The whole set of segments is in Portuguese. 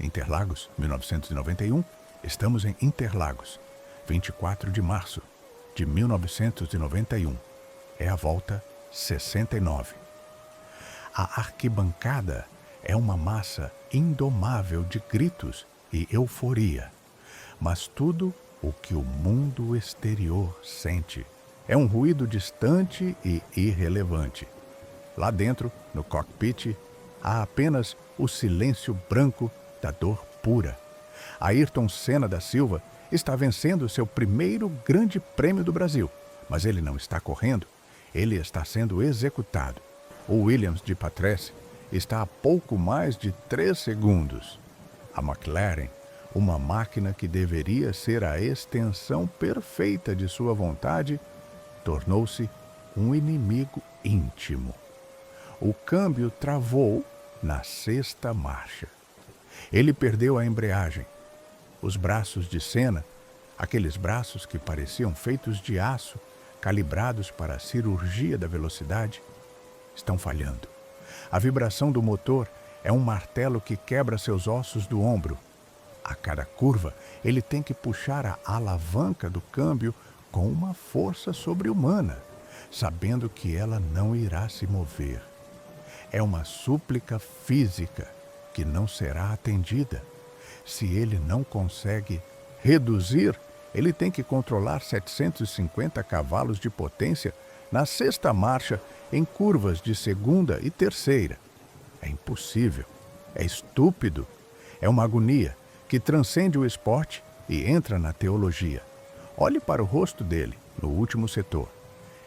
Interlagos, 1991, estamos em Interlagos, 24 de março de 1991. É a volta 69. A arquibancada é uma massa indomável de gritos e euforia, mas tudo o que o mundo exterior sente é um ruído distante e irrelevante. Lá dentro, no cockpit, há apenas o silêncio branco da dor pura. Ayrton Senna da Silva está vencendo seu primeiro grande prêmio do Brasil, mas ele não está correndo, ele está sendo executado. O Williams de Patrese está a pouco mais de 3 segundos. A McLaren, uma máquina que deveria ser a extensão perfeita de sua vontade, tornou-se um inimigo íntimo. O câmbio travou na 6ª marcha. Ele perdeu a embreagem. Os braços de Senna, aqueles braços que pareciam feitos de aço, calibrados para a cirurgia da velocidade, estão falhando. A vibração do motor é um martelo que quebra seus ossos do ombro. A cada curva, ele tem que puxar a alavanca do câmbio com uma força sobre-humana, sabendo que ela não irá se mover. É uma súplica física que não será atendida. Se ele não consegue reduzir, ele tem que controlar 750 cavalos de potência na 6ª marcha em curvas de 2ª e 3ª. É impossível, é estúpido, é uma agonia que transcende o esporte e entra na teologia. Olhe para o rosto dele, no último setor.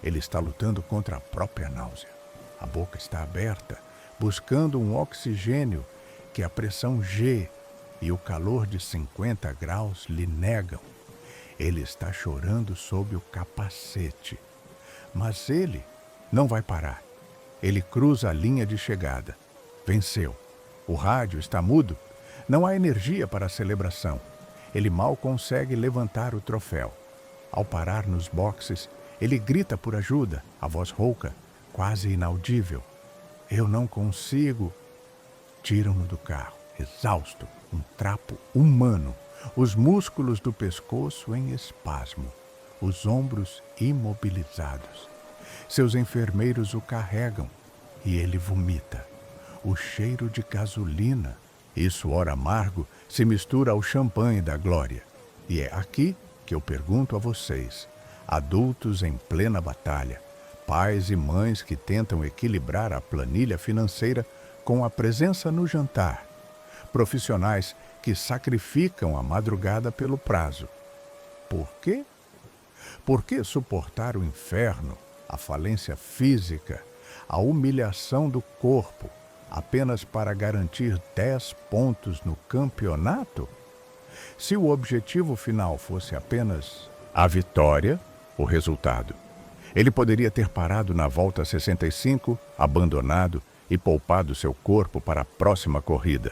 Ele está lutando contra a própria náusea. A boca está aberta, buscando um oxigênio que a pressão G e o calor de 50 graus lhe negam. Ele está chorando sob o capacete. Mas ele não vai parar. Ele cruza a linha de chegada. Venceu. O rádio está mudo. Não há energia para a celebração. Ele mal consegue levantar o troféu. Ao parar nos boxes, ele grita por ajuda, a voz rouca, quase inaudível. Eu não consigo. Tiram-no do carro, exausto, um trapo humano, os músculos do pescoço em espasmo, os ombros imobilizados. Seus enfermeiros o carregam e ele vomita. O cheiro de gasolina e suor amargo se mistura ao champanhe da glória. E é aqui que eu pergunto a vocês, adultos em plena batalha, pais e mães que tentam equilibrar a planilha financeira com a presença no jantar, profissionais que sacrificam a madrugada pelo prazo. Por quê? Por que suportar o inferno, a falência física, a humilhação do corpo, apenas para garantir 10 pontos no campeonato? Se o objetivo final fosse apenas a vitória, o resultado, ele poderia ter parado na volta 65, abandonado e poupado seu corpo para a próxima corrida.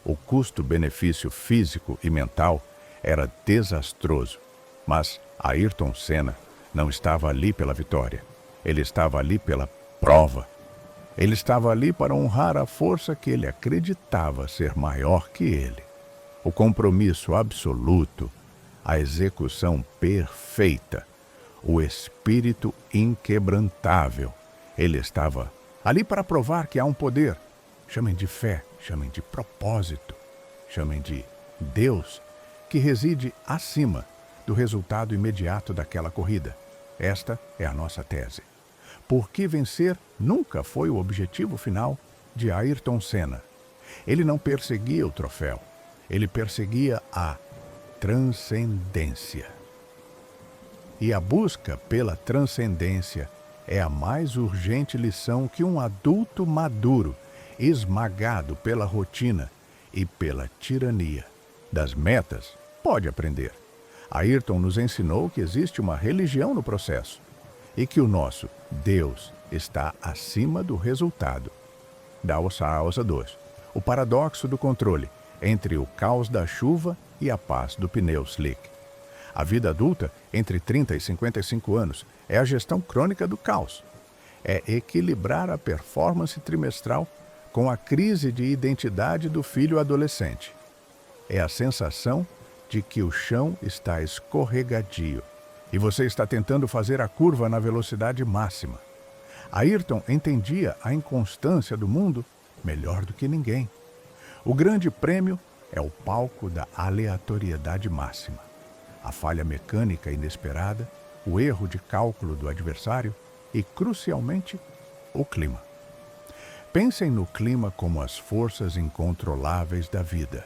O custo-benefício físico e mental era desastroso, mas Ayrton Senna não estava ali pela vitória. Ele estava ali pela prova. Ele estava ali para honrar a força que ele acreditava ser maior que ele. O compromisso absoluto, a execução perfeita, o espírito inquebrantável. Ele estava ali para provar que há um poder. Chamem de fé, chamem de propósito, chamem de Deus, que reside acima do resultado imediato daquela corrida. Esta é a nossa tese. Porque vencer nunca foi o objetivo final de Ayrton Senna. Ele não perseguia o troféu, ele perseguia a transcendência. E a busca pela transcendência é a mais urgente lição que um adulto maduro, esmagado pela rotina e pela tirania das metas, pode aprender. Ayrton nos ensinou que existe uma religião no processo e que o nosso Deus está acima do resultado. Da Ossa 2. O paradoxo do controle entre o caos da chuva e a paz do pneu slick. A vida adulta, entre 30 e 55 anos, é a gestão crônica do caos. É equilibrar a performance trimestral com a crise de identidade do filho adolescente. é a sensação de que o chão está escorregadio e você está tentando fazer a curva na velocidade máxima. Ayrton entendia a inconstância do mundo melhor do que ninguém. O grande prêmio é o palco da aleatoriedade máxima. A falha mecânica inesperada, o erro de cálculo do adversário e, crucialmente, o clima. Pensem no clima como as forças incontroláveis da vida.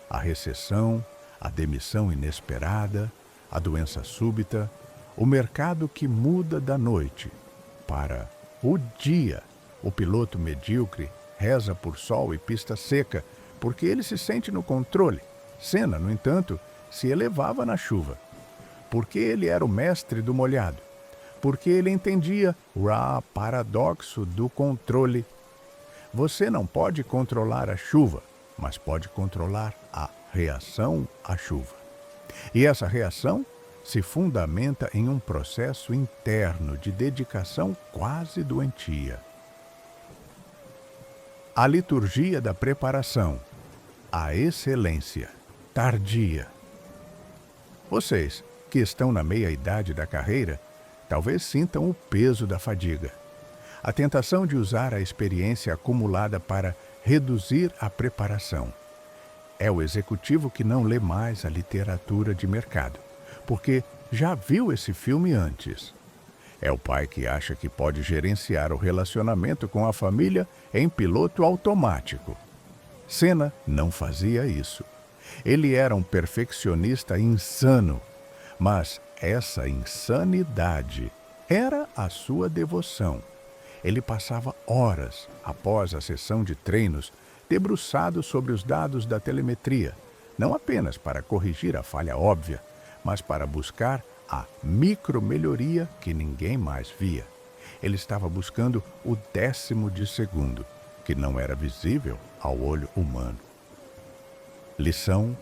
A recessão, a demissão inesperada, a doença súbita, o mercado que muda da noite para o dia. O piloto medíocre reza por sol e pista seca, porque ele se sente no controle. Senna, no entanto, se elevava na chuva, porque ele era o mestre do molhado, porque ele entendia o paradoxo do controle. Você não pode controlar a chuva, mas pode controlar a reação à chuva. E essa reação se fundamenta em um processo interno de dedicação quase doentia. A liturgia da preparação, a excelência tardia. Vocês, que estão na meia-idade da carreira, talvez sintam o peso da fadiga. A tentação de usar a experiência acumulada para reduzir a preparação. É o executivo que não lê mais a literatura de mercado, porque já viu esse filme antes. É o pai que acha que pode gerenciar o relacionamento com a família em piloto automático. Senna não fazia isso. Ele era um perfeccionista insano, mas essa insanidade era a sua devoção. Ele passava horas após a sessão de treinos debruçado sobre os dados da telemetria, não apenas para corrigir a falha óbvia, mas para buscar a micromelhoria que ninguém mais via. Ele estava buscando o 10º de segundo, que não era visível ao olho humano. Lição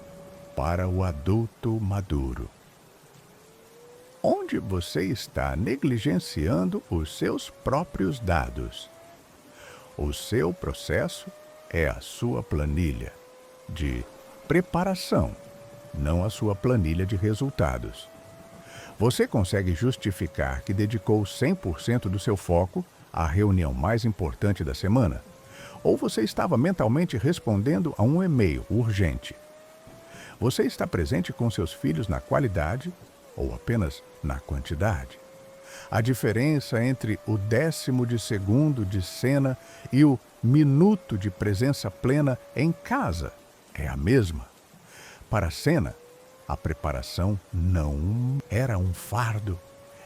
para o adulto maduro. Onde você está negligenciando os seus próprios dados? O seu processo é a sua planilha de preparação, não a sua planilha de resultados. Você consegue justificar que dedicou 100% do seu foco à reunião mais importante da semana? Ou você estava mentalmente respondendo a um e-mail urgente? Você está presente com seus filhos na qualidade ou apenas na quantidade? A diferença entre o 10º de segundo de Senna e o minuto de presença plena em casa é a mesma. Para Senna, a preparação não era um fardo,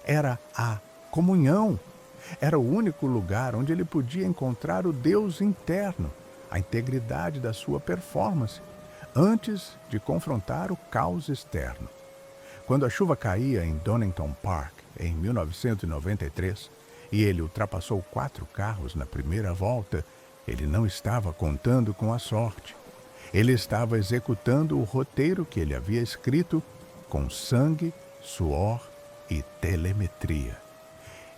era a comunhão. Era o único lugar onde ele podia encontrar o Deus interno, a integridade da sua performance, antes de confrontar o caos externo. Quando a chuva caía em Donington Park, em 1993, e ele ultrapassou 4 carros na primeira volta, ele não estava contando com a sorte. Ele estava executando o roteiro que ele havia escrito com sangue, suor e telemetria.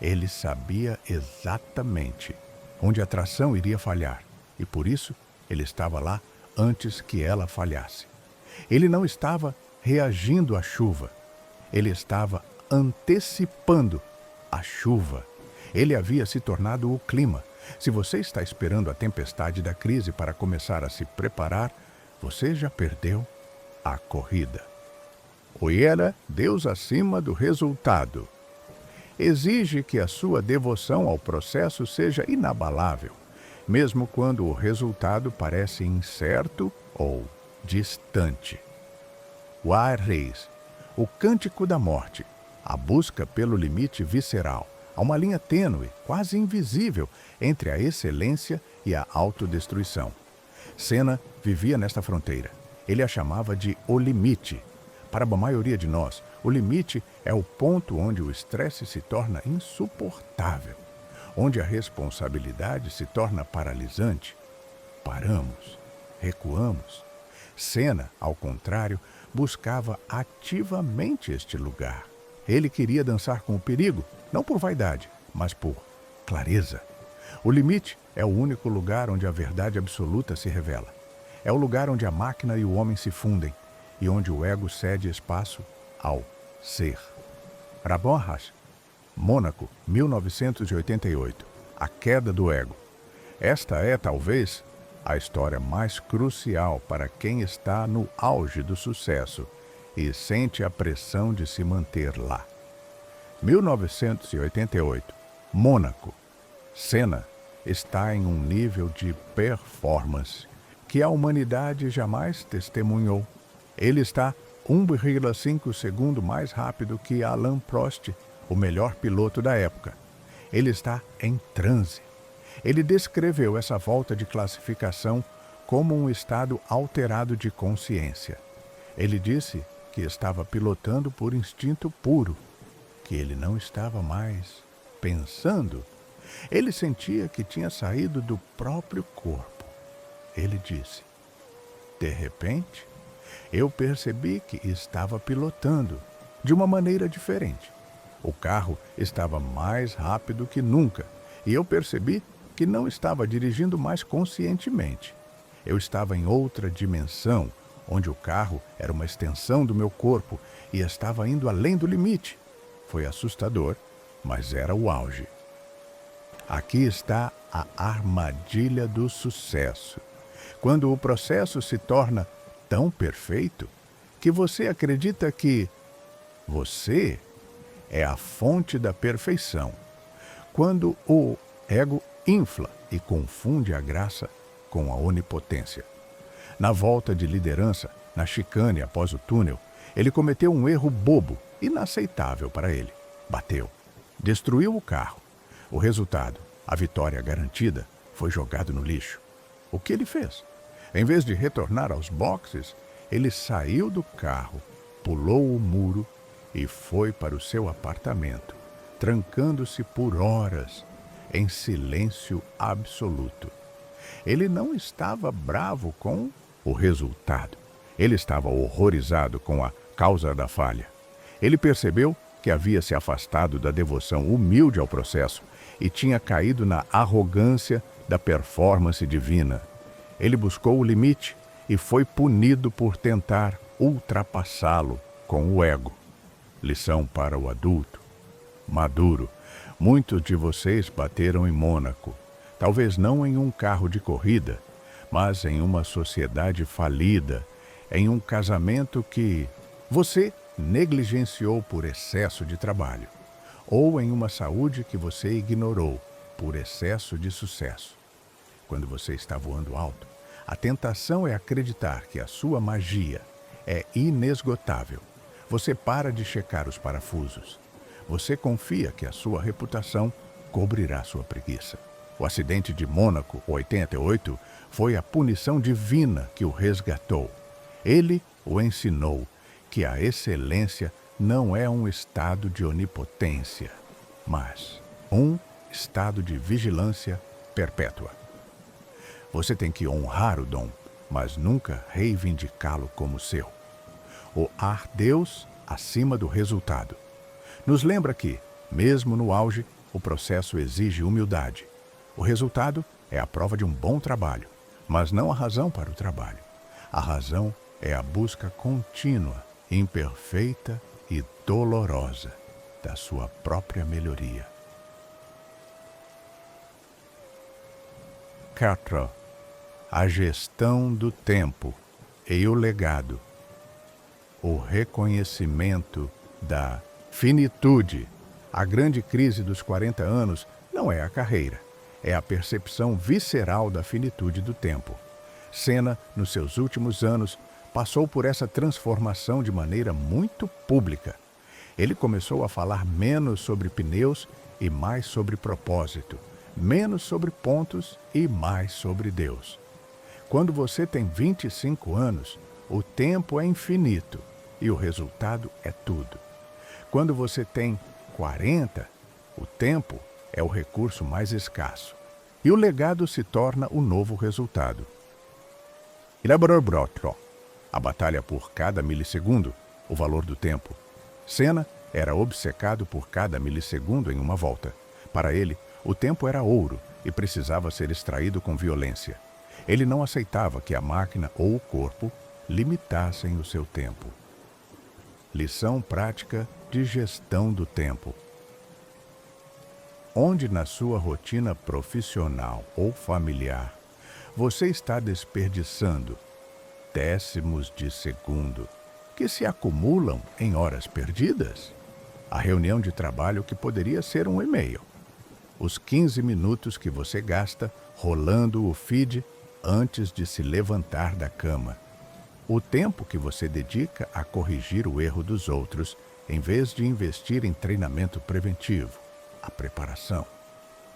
Ele sabia exatamente onde a tração iria falhar e, por isso, ele estava lá antes que ela falhasse. Ele não estava reagindo à chuva. Ele estava antecipando a chuva. Ele havia se tornado o clima. Se você está esperando a tempestade da crise para começar a se preparar, você já perdeu a corrida. Olha, Deus acima do resultado. Exige que a sua devoção ao processo seja inabalável, mesmo quando o resultado parece incerto ou distante. O Reis, o cântico da morte, a busca pelo limite visceral, há uma linha tênue, quase invisível, entre a excelência e a autodestruição. Senna vivia nesta fronteira. Ele a chamava de o limite. Para a maioria de nós, o limite é o ponto onde o estresse se torna insuportável, onde a responsabilidade se torna paralisante. Paramos, recuamos. Senna, ao contrário, buscava ativamente este lugar. Ele queria dançar com o perigo, não por vaidade, mas por clareza. O limite é o único lugar onde a verdade absoluta se revela. É o lugar onde a máquina e o homem se fundem e onde o ego cede espaço ao ser. Rabban Hash, Mônaco, 1988. A queda do ego. Esta é, talvez, a história mais crucial para quem está no auge do sucesso e sente a pressão de se manter lá. 1988. Mônaco. Senna está em um nível de performance que a humanidade jamais testemunhou. Ele está 1,5 segundo mais rápido que Alain Prost, o melhor piloto da época. Ele está em transe. Ele descreveu essa volta de classificação como um estado alterado de consciência. Ele disse que estava pilotando por instinto puro, que ele não estava mais pensando. Ele sentia que tinha saído do próprio corpo. Ele disse: de repente, eu percebi que estava pilotando de uma maneira diferente. O carro estava mais rápido que nunca e eu percebi que não estava dirigindo mais conscientemente. Eu estava em outra dimensão, onde o carro era uma extensão do meu corpo e estava indo além do limite. Foi assustador, mas era o auge. Aqui está a armadilha do sucesso. Quando o processo se torna tão perfeito que você acredita que você é a fonte da perfeição. Quando o ego infla e confunde a graça com a onipotência. Na volta de liderança, na chicane após o túnel, ele cometeu um erro bobo, inaceitável para ele. Bateu. Destruiu o carro. O resultado, a vitória garantida, foi jogado no lixo. O que ele fez? Em vez de retornar aos boxes, ele saiu do carro, pulou o muro e foi para o seu apartamento, trancando-se por horas, em silêncio absoluto. Ele não estava bravo com o resultado. Ele estava horrorizado com a causa da falha. Ele percebeu que havia se afastado da devoção humilde ao processo e tinha caído na arrogância da performance divina. Ele buscou o limite e foi punido por tentar ultrapassá-lo com o ego. Lição para o adulto maduro. Muitos de vocês bateram em Mônaco, talvez não em um carro de corrida, mas em uma sociedade falida, em um casamento que você negligenciou por excesso de trabalho, ou em uma saúde que você ignorou por excesso de sucesso. Quando você está voando alto, a tentação é acreditar que a sua magia é inesgotável. Você para de checar os parafusos. Você confia que a sua reputação cobrirá sua preguiça. O acidente de Mônaco, 88, foi a punição divina que o resgatou. Ele o ensinou que a excelência não é um estado de onipotência, mas um estado de vigilância perpétua. Você tem que honrar o dom, mas nunca reivindicá-lo como seu. O Deus acima do resultado. Nos lembra que, mesmo no auge, o processo exige humildade. O resultado é a prova de um bom trabalho, mas não a razão para o trabalho. A razão é a busca contínua, imperfeita e dolorosa da sua própria melhoria. 4. A gestão do tempo e o legado. O reconhecimento da finitude. A grande crise dos 40 anos não é a carreira, é a percepção visceral da finitude do tempo. Senna, nos seus últimos anos, passou por essa transformação de maneira muito pública. Ele começou a falar menos sobre pneus e mais sobre propósito, menos sobre pontos e mais sobre Deus. Quando você tem 25 anos, o tempo é infinito e o resultado é tudo. Quando você tem 40, o tempo é o recurso mais escasso e o legado se torna o novo resultado. A batalha por cada milissegundo, o valor do tempo. Senna era obcecado por cada milissegundo em uma volta. Para ele, o tempo era ouro e precisava ser extraído com violência. Ele não aceitava que a máquina ou o corpo limitassem o seu tempo. Lição prática de gestão do tempo. Onde na sua rotina profissional ou familiar você está desperdiçando décimos de segundo que se acumulam em horas perdidas? A reunião de trabalho que poderia ser um e-mail. Os 15 minutos que você gasta rolando o feed antes de se levantar da cama. O tempo que você dedica a corrigir o erro dos outros, em vez de investir em treinamento preventivo, a preparação.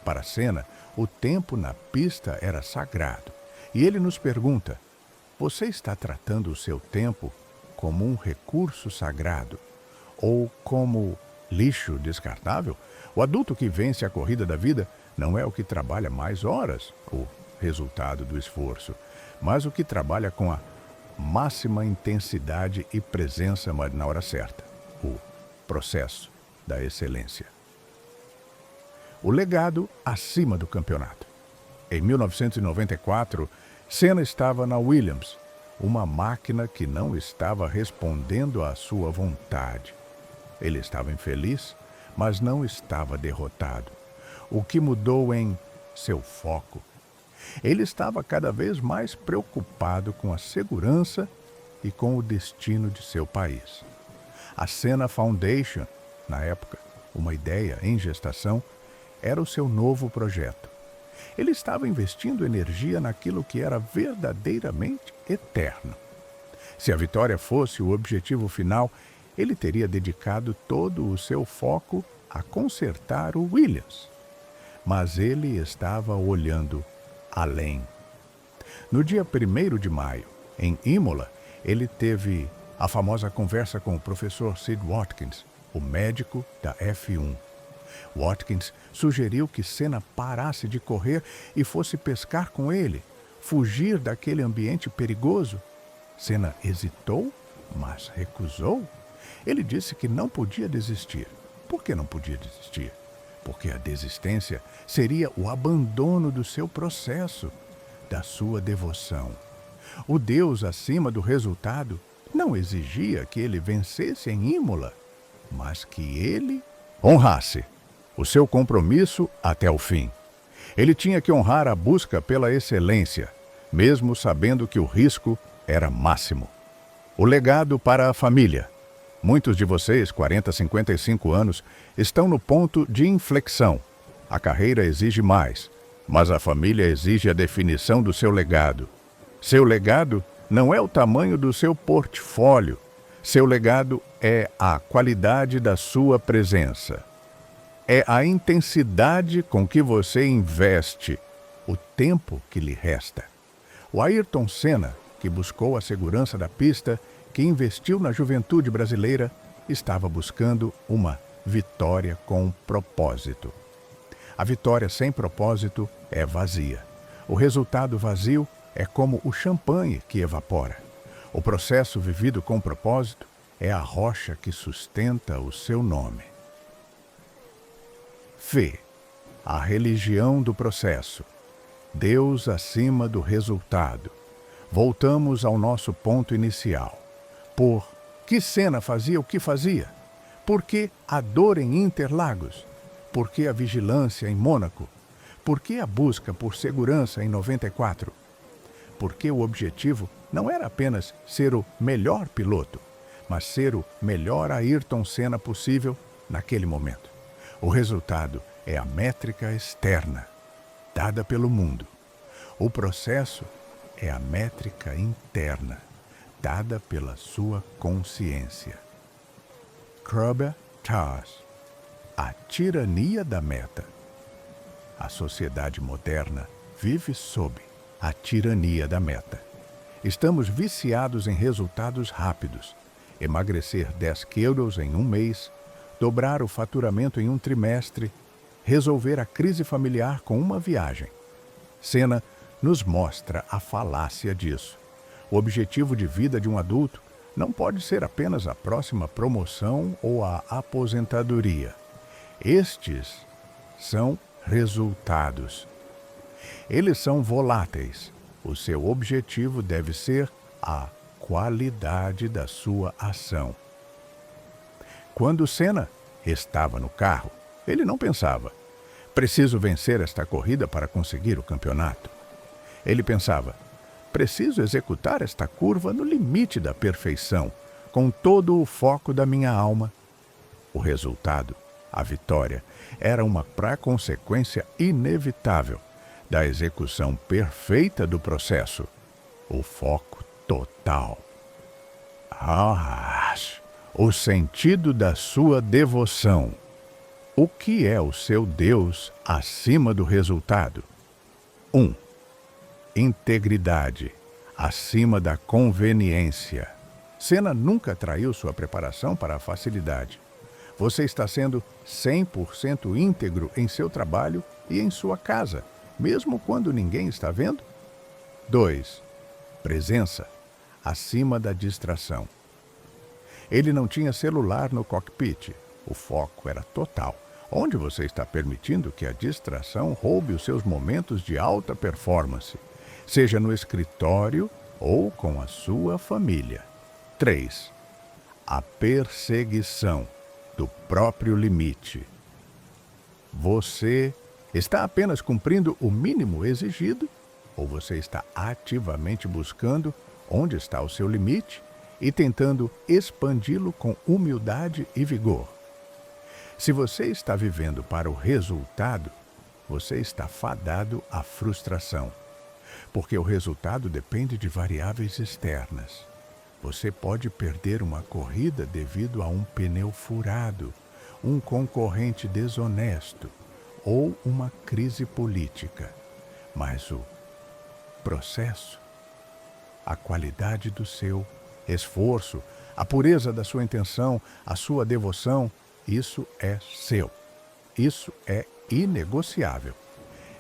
Para Senna, o tempo na pista era sagrado. E ele nos pergunta: você está tratando o seu tempo como um recurso sagrado ou como lixo descartável? O adulto que vence a corrida da vida não é o que trabalha mais horas, o resultado do esforço, mas o que trabalha com a máxima intensidade e presença na hora certa, o processo da excelência. O legado acima do campeonato. Em 1994, Senna estava na Williams, uma máquina que não estava respondendo à sua vontade. Ele estava infeliz, mas não estava derrotado. O que mudou em seu foco? Ele estava cada vez mais preocupado com a segurança e com o destino de seu país. A Senna Foundation, na época, uma ideia em gestação, era o seu novo projeto. Ele estava investindo energia naquilo que era verdadeiramente eterno. Se a vitória fosse o objetivo final, ele teria dedicado todo o seu foco a consertar o Williams. Mas ele estava olhando além. No dia 1º de maio, em Imola, ele teve a famosa conversa com o professor Sid Watkins, o médico da F1. Watkins sugeriu que Senna parasse de correr e fosse pescar com ele, fugir daquele ambiente perigoso. Senna hesitou, mas recusou. Ele disse que não podia desistir. Por que não podia desistir? Porque a desistência seria o abandono do seu processo, da sua devoção. O Deus acima do resultado não exigia que ele vencesse em Imola, mas que ele honrasse o seu compromisso até o fim. Ele tinha que honrar a busca pela excelência, mesmo sabendo que o risco era máximo. O legado para a família. Muitos de vocês, 40, 55 anos, estão no ponto de inflexão. A carreira exige mais, mas a família exige a definição do seu legado. Seu legado não é o tamanho do seu portfólio. Seu legado é a qualidade da sua presença. É a intensidade com que você investe o tempo que lhe resta. O Ayrton Senna, que buscou a segurança da pista, que investiu na juventude brasileira, estava buscando uma vitória com propósito. A vitória sem propósito é vazia. O resultado vazio é como o champanhe que evapora. O processo vivido com propósito é a rocha que sustenta o seu nome. Fé, a religião do processo. Deus acima do resultado. Voltamos ao nosso ponto inicial. Por que Senna fazia o que fazia? Por que a dor em Interlagos? Por que a vigilância em Mônaco? Por que a busca por segurança em 94? Porque o objetivo não era apenas ser o melhor piloto, mas ser o melhor Ayrton Senna possível naquele momento. O resultado é a métrica externa, dada pelo mundo. O processo é a métrica interna, dada pela sua consciência. Kubler-Ross, a tirania da meta. A sociedade moderna vive sob a tirania da meta. Estamos viciados em resultados rápidos. Emagrecer 10 quilos em um mês, dobrar o faturamento em um trimestre, resolver a crise familiar com uma viagem. Senna nos mostra a falácia disso. O objetivo de vida de um adulto não pode ser apenas a próxima promoção ou a aposentadoria. Estes são resultados. Eles são voláteis. O seu objetivo deve ser a qualidade da sua ação. Quando Senna estava no carro, ele não pensava: preciso vencer esta corrida para conseguir o campeonato. Ele pensava: preciso executar esta curva no limite da perfeição, com todo o foco da minha alma. O resultado, a vitória, era uma consequência inevitável da execução perfeita do processo, o foco total. O sentido da sua devoção. O que é o seu Deus acima do resultado? 1. Integridade acima da conveniência. Senna nunca traiu sua preparação para a facilidade. Você está sendo 100% íntegro em seu trabalho e em sua casa, mesmo quando ninguém está vendo? 2. Presença acima da distração. Ele não tinha celular no cockpit. O foco era total. Onde você está permitindo que a distração roube os seus momentos de alta performance, seja no escritório ou com a sua família. 3. A perseguição do próprio limite. Você está apenas cumprindo o mínimo exigido ou você está ativamente buscando onde está o seu limite e tentando expandi-lo com humildade e vigor? Se você está vivendo para o resultado, você está fadado à frustração, porque o resultado depende de variáveis externas. Você pode perder uma corrida devido a um pneu furado, um concorrente desonesto ou uma crise política. Mas o processo, a qualidade do seu esforço, a pureza da sua intenção, a sua devoção, isso é seu. Isso é inegociável.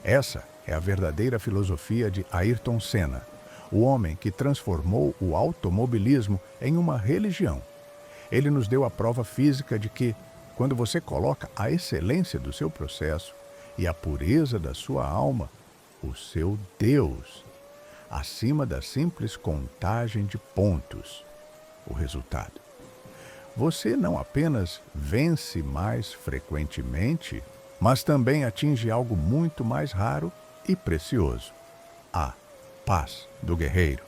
Essa é a verdadeira filosofia de Ayrton Senna, o homem que transformou o automobilismo em uma religião. Ele nos deu a prova física de que, quando você coloca a excelência do seu processo e a pureza da sua alma, o seu Deus, acima da simples contagem de pontos, o resultado. Você não apenas vence mais frequentemente, mas também atinge algo muito mais raro e precioso: a paz do guerreiro.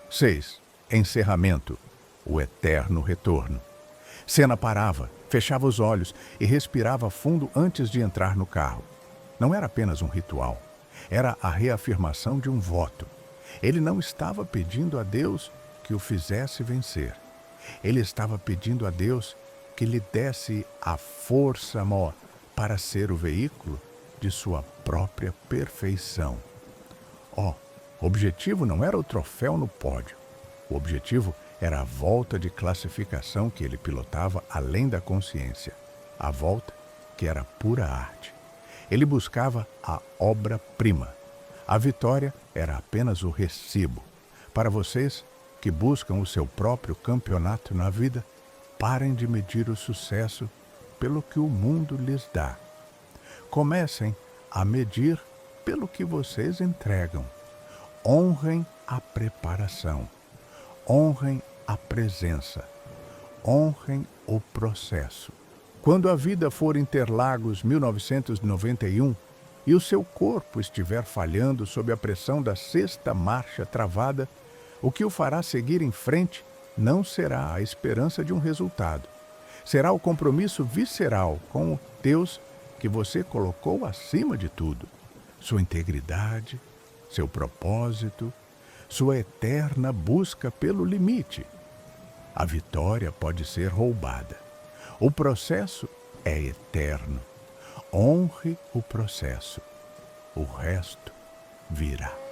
6. Encerramento, o eterno retorno. Senna parava, fechava os olhos e respirava fundo antes de entrar no carro. Não era apenas um ritual, era a reafirmação de um voto. Ele não estava pedindo a Deus que o fizesse vencer. Ele estava pedindo a Deus que lhe desse a força maior para ser o veículo de sua própria perfeição. O objetivo não era o troféu no pódio. O objetivo era a volta de classificação que ele pilotava além da consciência. A volta que era pura arte. Ele buscava a obra-prima. A vitória era apenas o recibo. Para vocês que buscam o seu próprio campeonato na vida, parem de medir o sucesso pelo que o mundo lhes dá. Comecem a medir pelo que vocês entregam. Honrem a preparação. Honrem a presença. Honrem o processo. Quando a vida for Interlagos 1991 e o seu corpo estiver falhando sob a pressão da sexta marcha travada, o que o fará seguir em frente não será a esperança de um resultado. Será o compromisso visceral com o Deus que você colocou acima de tudo. Sua integridade, seu propósito, sua eterna busca pelo limite. A vitória pode ser roubada. O processo é eterno. Honre o processo. O resto virá.